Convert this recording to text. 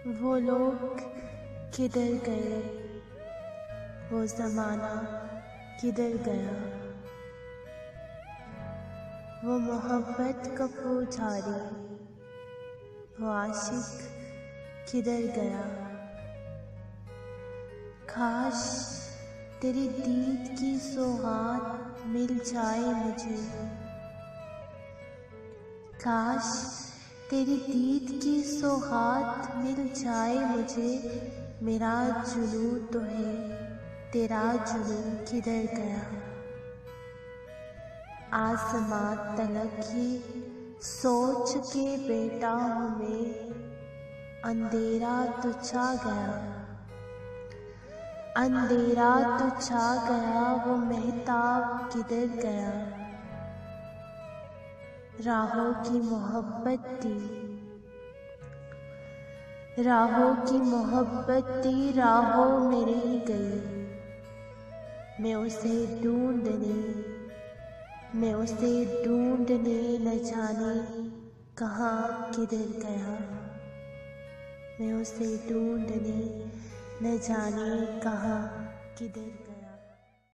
वो लोग किधर गए, वो ज़माना किधर गया, वो मोहब्बत का पुजारी, वो आशिक किधर गया। काश तेरी दीद की सौगात मिल जाए मुझे, काश तेरी दीद की सौगात मिल जाए मुझे। मेरा जुनून तो है, तेरा जुनून किधर गया। आसमां तलक ये सोच के बैठा हूँ मैं, अंधेरा तो छा गया, अंधेरा तो छा गया, वो महताब किधर गया। राहों की मोहब्बत दी, राहों की मोहब्बत दी, राहों में रह गई। मैं उसे ढूंढने, मैं उसे ढूंढने न जाने कहाँ किधर गया। मैं उसे ढूंढने न जाने कहाँ किधर गया।